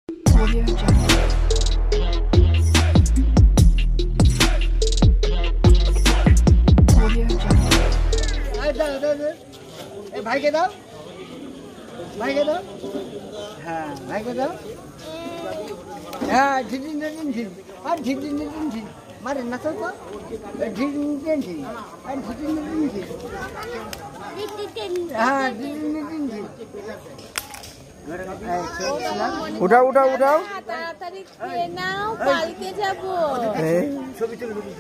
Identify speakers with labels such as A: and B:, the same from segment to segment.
A: Audio Jungle. Audio Jungle.
B: ভাইকে দাও, ভাইকে দাও, হ্যাঁ ভাইকে দাও, হ্যাঁ ঝিঝিন ঝিঝিন ঝিঝিন আর ঝিঝিন ঝিঝিন ঝিঝিন মারে না তো ঝিঝিন ঝিঝিন আর ঝিঝিন ঝিঝিন ঝিঝিন হ্যাঁ ঝিঝিন ঝিঝিন ঝিঝিন
C: উঠাও উঠাও উঠাও
D: তাড়াতাড়ি খেয়ে নাও, কালকে যাবো।
B: ছবি তুলে দিচ্ছ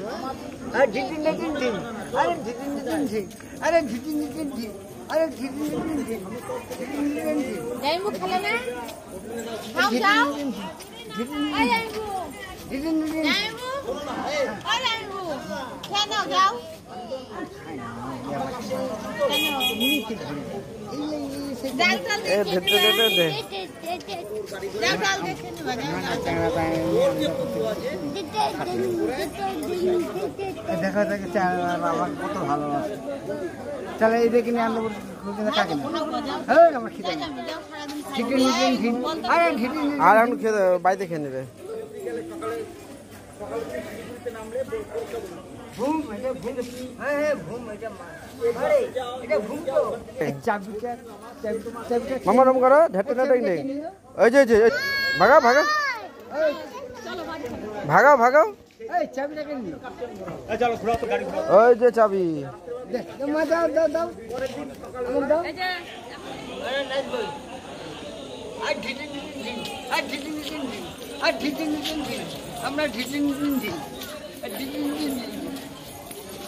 B: আর ঝিঝিন ঝিঝিন ঝিঝিন আরে ঝিঝিন ঝিঝিন ঝিঝিন আরে ঝিঝিন ঝিঝিন ঝিঝিন আরে ঝিঝিন ঝিঝিন ঝিঝিন ঝিঝিন ঝিঝিন ঝিঝিন
D: জাইমু খেলে না? খাও যাও। এই জাইমু,
B: ঝিঝিন ঝিঝিন
D: জাইমু, ওই জাইমু, খেয়ে নাও যাও। ডাল ডাল
C: এ
D: দেখে
C: ধেতে ধেতে দে
D: ডাল ডাল দেখে নেবা,
B: দেখা দেখে বাবা কত ভালোবাসে তাহলে এই দেখে নিয়ে আনন্দ কাকে না হ্যাঁ আমার খিদে নেই। ঝিঝিন ঝিঝিন ঝিঝিন আরে ঝিঝিন ঝিঝিন
C: আর এখন খেয়ে বাইরে খেয়ে নেবে
B: ঘুম এটা ঘুম হ্যাঁ ঘুম এটা আরে এটা ঘুম তো চাবিটা চাবিটা
C: মামা রম করো ধেতে ধেতে নেই ওই যে ভাগাও ভাগাও ভাগাও ভাগাও
B: এই চাবিটা কেন নিও
C: ওই যে চাবি
B: দে মা দাও দাও দাও আমার দাও আর ঝিঝিন ঝিঝিন আর ঝিঝিন ঝিঝিন আর ঝিঝিন ঝিঝিন আমরা ঝিঝিন ঝিঝিন আর ঝিঝিন ঝিঝিন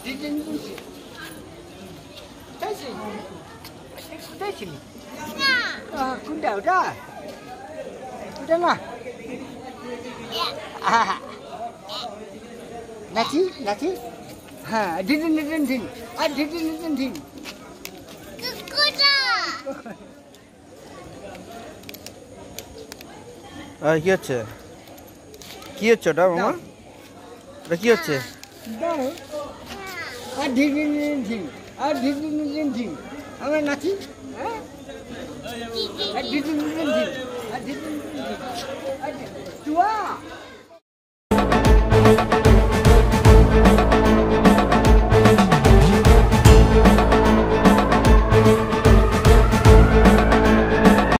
B: ঝিঝিন ঝিঝিন তাইছি তাইছি কোনটা ওটা ওটা না নাচি নাচি হ্যাঁ ঝিঝিন ঝিঝিন ঝিঝিন আর ঝিঝিন ঝিঝিন ঝিঝিন
C: কি হচ্ছে কি হচ্ছে ওটা মামা ওটা কি হচ্ছে
B: দাও আর ঝিঝিন ঝিঝিন ঝিঝিন আর ঝিঝিন ঝিঝিন ঝিঝিন আমরা নাচি হ্যাঁ আর ঝিঝিন ঝিঝিন ঝিঝিন আর ঝিঝিন ঝিঝিন ঝিঝিন চুয়া